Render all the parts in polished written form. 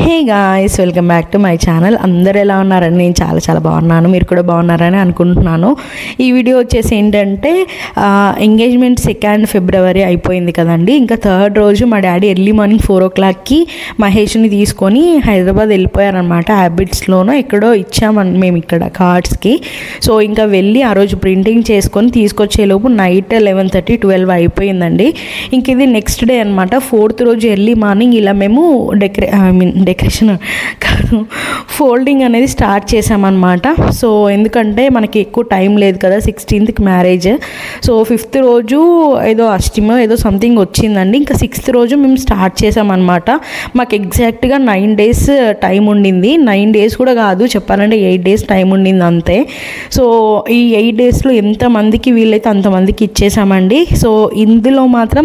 Hey guys, welcome back to my channel. అందరు ఎలా ఉన్నారని నేను చాలా బాగున్నాను. మీరు కూడా బాగున్నారని అనుకుంటున్నాను. ఈ వీడియో వచ్చేసి ఏంటంటే ఎంగేజ్మెంట్ 2 ఫిబ్రవరి అయిపోయింది కదండి. ఇంకా 3rd రోజు మా డాడీ ఎర్లీ మార్నింగ్ 4 o'clockకి మహేష్ని తీసుకొని హైదరాబాద్ వెళ్ళిపోయారనమాట. హ్యాబిట్స్లోనో ఎక్కడో ఇచ్చామని మేము ఇక్కడ కార్డ్స్కి. సో ఇంకా వెళ్ళి ఆ రోజు ప్రింటింగ్ చేసుకొని తీసుకొచ్చేలోపు నైట్ 11:30, 12 అయిపోయిందండి. ఇంక ఇది నెక్స్ట్ డే అనమాట. 4th రోజు ఎర్లీ మార్నింగ్ ఇలా మేము డెకరేషన్ కాదు, ఫోల్డింగ్ అనేది స్టార్ట్ చేసామన్నమాట. సో ఎందుకంటే మనకి ఎక్కువ టైం లేదు కదా, 16th మ్యారేజ్. సో 5th రోజు ఏదో అష్టమో ఏదో సంథింగ్ వచ్చిందండి. ఇంకా 6th రోజు మేము స్టార్ట్ చేసామన్నమాట. మాకు ఎగ్జాక్ట్గా 9 days టైం ఉండింది. 9 days కూడా కాదు, చెప్పాలంటే 8 days టైం ఉండింది అంతే. సో ఈ 8 daysలో ఎంతమందికి వీలైతే అంతమందికి ఇచ్చేసామండి. సో ఇందులో మాత్రం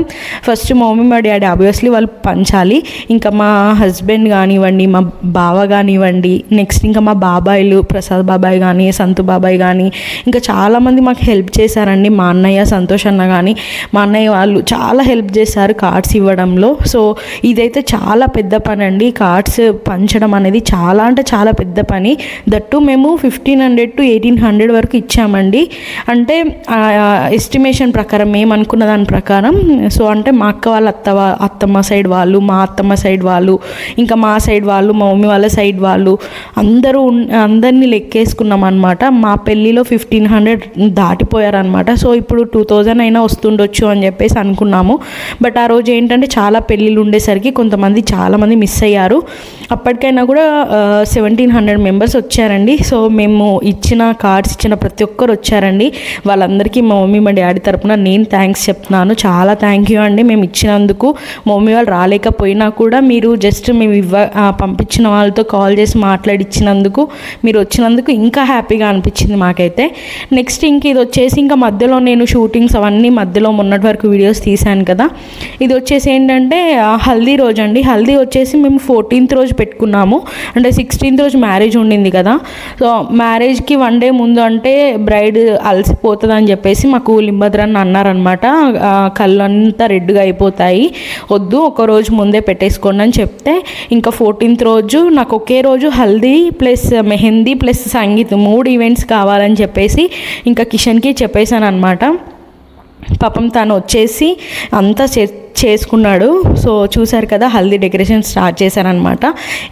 ఫస్ట్ మా మమ్మీ మా డాడీ ఆబ్వియస్లీ వాళ్ళు పంచాలి. ఇంకా మా హస్బెండ్ కానివ్వండి, మా బావ కానివ్వండి, నెక్స్ట్ ఇంకా మా బాబాయిలు ప్రసాద్ బాబాయ్ కానీ, సంతు బాబాయ్ కానీ, ఇంకా చాలామంది మాకు హెల్ప్ చేశారండి. మా అన్నయ్య సంతోష్ అన్న కానీ, మా అన్నయ్య వాళ్ళు చాలా హెల్ప్ చేశారు కార్డ్స్ ఇవ్వడంలో. సో ఇదైతే చాలా పెద్ద పని అండి. కార్డ్స్ పంచడం అనేది చాలా అంటే చాలా పెద్ద పని. దట్టు మేము 1500 to 1800 వరకు ఇచ్చామండి. అంటే ఎస్టిమేషన్ ప్రకారం మేము అనుకున్న దాని ప్రకారం. సో అంటే మా అక్క వాళ్ళ అత్తమ్మ సైడ్ వాళ్ళు, మా అత్తమ్మ సైడ్ వాళ్ళు, ఇంకా మా సైడ్ వాళ్ళు, మా మమ్మీ వాళ్ళ సైడ్ వాళ్ళు అందరినీ లెక్కేసుకున్నాం అనమాట. మా పెళ్ళిలో 1500 దాటిపోయారనమాట. సో ఇప్పుడు 2000 అయినా వస్తుండొచ్చు అని చెప్పేసి అనుకున్నాము. బట్ ఆ రోజు ఏంటంటే చాలా పెళ్ళిళ్ళు ఉండేసరికి చాలామంది మిస్ అయ్యారు. అప్పటికైనా కూడా 1700 మెంబర్స్ వచ్చారండి. సో మేము ఇచ్చిన కార్డ్స్ ఇచ్చిన ప్రతి ఒక్కరు వచ్చారండి. వాళ్ళందరికీ మా మమ్మీ మా డాడీ తరపున నేను థ్యాంక్స్ చెప్తున్నాను. చాలా థ్యాంక్ యూ అండి మేము ఇచ్చినందుకు. మా మమ్మీ వాళ్ళు రాలేకపోయినా కూడా మీరు జస్ట్ మేము పంపించిన వాళ్ళతో కాల్ చేసి మాట్లాడిచ్చినందుకు, మీరు వచ్చినందుకు ఇంకా హ్యాపీగా అనిపించింది మాకైతే. నెక్స్ట్ ఇంక ఇది వచ్చేసి ఇంకా మధ్యలో నేను షూటింగ్స్ అవన్నీ మధ్యలో మొన్నటి వరకు వీడియోస్ తీశాను కదా. ఇది వచ్చేసి ఏంటంటే హల్దీ రోజు అండి. హల్దీ వచ్చేసి మేము 14th రోజు పెట్టుకున్నాము. అంటే 16th రోజు మ్యారేజ్ ఉండింది కదా. సో మ్యారేజ్కి 1 day ముందు అంటే బ్రైడ్ అలసిపోతుంది అని చెప్పేసి మాకు లింబద్రన్ అన్నారనమాట. కళ్ళు అంతా రెడ్గా అయిపోతాయి, వద్దు ఒక రోజు ముందే పెట్టేసుకోండి అని చెప్తే, ఇంకా 14th రోజు నాకు ఒకే రోజు haldi plus mehndi plus sangeet 3 events కావాలని చెప్పేసి ఇంకా కిషన్కి చెప్పేశాను అనమాట. పాపం తను వచ్చేసి అంతా చేసుకున్నాడు. సో చూశారు కదా, హల్దీ డెకరేషన్ స్టార్ట్ చేశానమాట.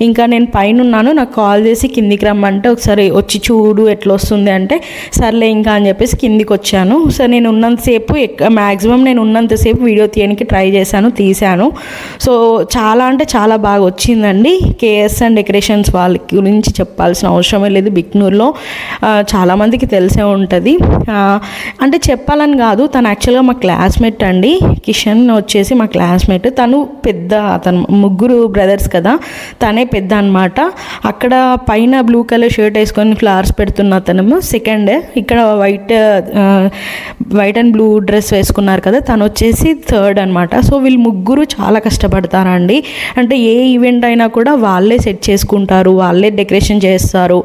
ఇంకా నేను పైన ఉన్నాను, నాకు కాల్ చేసి కిందికి రమ్మంటే ఒకసారి వచ్చి చూడు ఎట్లా వస్తుంది అంటే సర్లే ఇంకా అని చెప్పేసి కిందికి వచ్చాను. సో నేను ఉన్నంతసేపు మ్యాక్సిమం నేను ఉన్నంతసేపు వీడియో తీయడానికి ట్రై చేశాను, తీశాను. సో చాలా అంటే చాలా బాగా వచ్చిందండి. KSN డెకరేషన్స్ వాళ్ళ గురించి చెప్పాల్సిన అవసరమే లేదు. బిక్నూర్లో చాలామందికి తెలిసే ఉంటుంది. అంటే చెప్పాలని కాదు, తను యాక్చువల్గా మా క్లాస్మేట్ అండి. కిషన్ వచ్చేసి మా క్లాస్మేట్. తను పెద్ద, అతను 3 బ్రదర్స్ కదా, తనే పెద్ద అనమాట. అక్కడ పైన బ్లూ కలర్ షర్ట్ వేసుకొని ఫ్లవర్స్ పెడుతున్న అతను సెకండ్. ఇక్కడ వైట్ అండ్ బ్లూ డ్రెస్ వేసుకున్నారు కదా, తను వచ్చేసి 3rd అనమాట. సో వీళ్ళు 3 చాలా కష్టపడతారండి. అంటే ఏ ఈవెంట్ అయినా కూడా వాళ్ళే సెట్ చేసుకుంటారు, వాళ్ళే డెకరేషన్ చేస్తారు.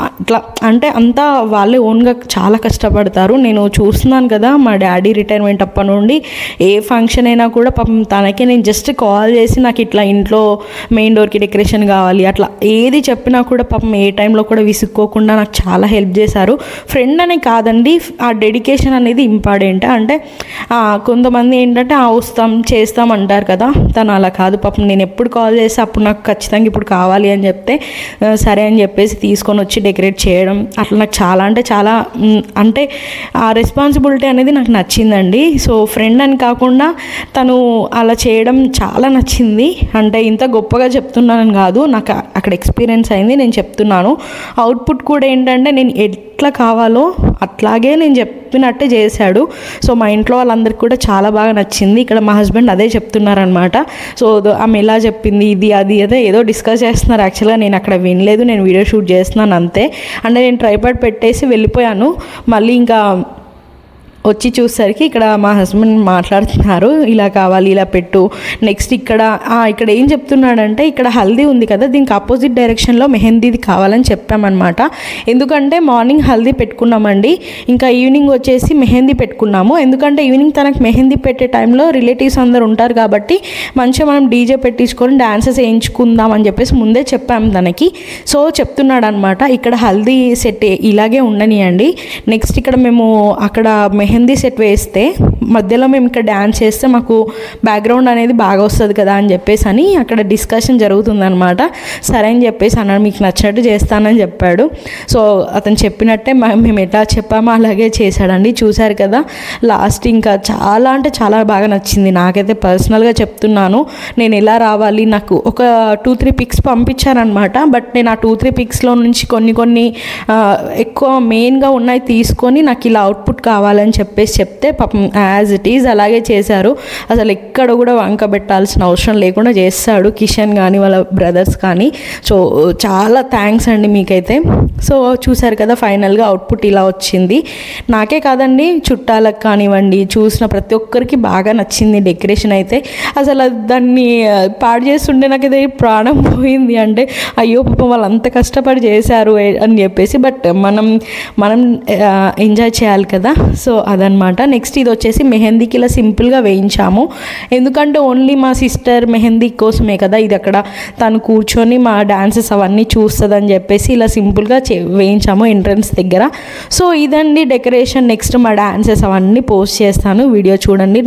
అట్లా అంటే అంతా వాళ్ళే ఓన్గా చాలా కష్టపడతారు. నేను చూస్తున్నాను కదా, మా డాడీ రిటైర్మెంట్ అప్పటి నుండి ఏ ఫంక్షన్ అయినా కూడా పాపం తనకే నేను జస్ట్ కాల్ చేసి నాకు ఇట్లా ఇంట్లో మెయిన్ డోర్కి డెకరేషన్ కావాలి అట్లా ఏది చెప్పినా కూడా పాపం ఏ టైంలో కూడా విసుక్కోకుండా నాకు చాలా హెల్ప్ చేశారు. ఫ్రెండ్ అనే కాదండి, ఆ డెడికేషన్ అనేది ఇంపార్టెంట్. అంటే కొంతమంది ఏంటంటే వస్తాం చేస్తాం అంటారు కదా, తను అలా కాదు. పాపం నేను ఎప్పుడు కాల్ చేస్తే అప్పుడు నాకు ఖచ్చితంగా ఇప్పుడు కావాలి అని చెప్తే సరే అని చెప్పేసి తీసుకొని వచ్చి డెకరేట్ చేయడం, అట్లా నాకు చాలా అంటే చాలా అంటే ఆ రెస్పాన్సిబిలిటీ అనేది నాకు నచ్చిందండి. సో ఫ్రెండ్ అని కాకుండా తను అలా చేయడం చాలా నచ్చింది. అంటే ఇంత గొప్పగా చెప్తున్నానని కాదు, నాకు అక్కడ ఎక్స్పీరియన్స్ అయింది, నేను చెప్తున్నాను. అవుట్పుట్ కూడా ఏంటంటే నేను ఎట్లా కావాలో అట్లాగే నేను చెప్పినట్టే చేశాడు. సో మా ఇంట్లో వాళ్ళందరికీ కూడా చాలా బాగా నచ్చింది. ఇక్కడ మా హస్బెండ్ అదే చెప్తున్నారనమాట. సో ఆమె ఎలా చెప్పింది ఇది అది అదే ఏదో డిస్కస్ చేస్తున్నారు. యాక్చువల్గా నేను అక్కడ వినలేదు, నేను వీడియో షూట్ చేస్తున్నాను అంతే. అంటే నేను ట్రైపాడ్ పెట్టేసి వెళ్ళిపోయాను. మళ్ళీ ఇంకా వచ్చి చూసేసరికి ఇక్కడ మా హస్బెండ్ మాట్లాడుతున్నారు, ఇలా కావాలి ఇలా పెట్టు. నెక్స్ట్ ఇక్కడ ఏం చెప్తున్నాడంటే, ఇక్కడ హల్దీ ఉంది కదా, దీనికి ఆపోజిట్ డైరెక్షన్లో మెహందీది కావాలని చెప్పామన్నమాట. ఎందుకంటే మార్నింగ్ హల్దీ పెట్టుకున్నామండి, ఇంకా ఈవినింగ్ వచ్చేసి మెహందీ పెట్టుకున్నాము. ఎందుకంటే ఈవినింగ్ తనకు మెహందీ పెట్టే టైంలో రిలేటివ్స్ అందరు ఉంటారు కాబట్టి మంచిగా మనం డీజే పెట్టించుకొని డాన్సెస్ వేయించుకుందాం అని చెప్పేసి ముందే చెప్పాము తనకి. సో చెప్తున్నాడు అనమాట, ఇక్కడ హల్దీ సెట్ ఇలాగే ఉండనియండి, నెక్స్ట్ ఇక్కడ మేము అక్కడ మెహందీ సెట్ వేస్తే మధ్యలో మేము ఇక్కడ డ్యాన్స్ చేస్తే మాకు బ్యాక్గ్రౌండ్ అనేది బాగా వస్తుంది కదా అని చెప్పేసి అని అక్కడ డిస్కషన్ జరుగుతుందనమాట. సరే అని చెప్పేసి అన్నాడు, మీకు నచ్చినట్టు చేస్తానని చెప్పాడు. సో అతను చెప్పినట్టే మేము ఎట్లా చెప్పామో అలాగే చేశాడండి. చూశారు కదా, లాస్ట్ ఇంకా చాలా అంటే చాలా బాగా నచ్చింది నాకైతే. పర్సనల్గా చెప్తున్నాను, నేను ఎలా రావాలి, నాకు ఒక 2-3 పిక్స్ పంపించారనమాట. బట్ నేను ఆ 2-3 పిక్స్లో నుంచి కొన్ని ఎక్కువ మెయిన్గా ఉన్నాయి తీసుకొని నాకు ఇలా అవుట్పుట్ కావాలని చెప్పేసి చెప్తే పాపం యాజ్ ఇట్ ఈజ్ అలాగే చేశారు. అసలు ఎక్కడ కూడా వంక పెట్టాల్సిన అవసరం లేకుండా చేస్తాడు కిషన్ కానీ వాళ్ళ బ్రదర్స్ కానీ. సో చాలా థ్యాంక్స్ అండి మీకైతే. సో చూసారు కదా, ఫైనల్గా అవుట్పుట్ ఇలా వచ్చింది. నాకే కాదండి, చుట్టాలకు కానివ్వండి, చూసిన ప్రతి ఒక్కరికి బాగా నచ్చింది డెకరేషన్ అయితే. అసలు దాన్ని పాడు చేస్తుంటే నాకైతే ప్రాణం పోయింది. అంటే అయ్యో పాపం వాళ్ళు అంత కష్టపడి చేశారు అని చెప్పేసి. బట్ మనం ఎంజాయ్ చేయాలి కదా. సో అదనమాట. నెక్స్ట్ ఇది వచ్చేసి మెహందీకి ఇలా సింపుల్గా వేయించాము. ఎందుకంటే ఓన్లీ మా సిస్టర్ మెహందీ కోసమే కదా ఇది, అక్కడ తను కూర్చొని మా డాన్సెస్ అవన్నీ చూస్తుందని చెప్పేసి ఇలా సింపుల్గా వేయించాము ఎంట్రన్స్ దగ్గర. సో ఇదండి డెకరేషన్. నెక్స్ట్ మా డాన్సెస్ అవన్నీ పోస్ట్ చేస్తాను, వీడియో చూడండి.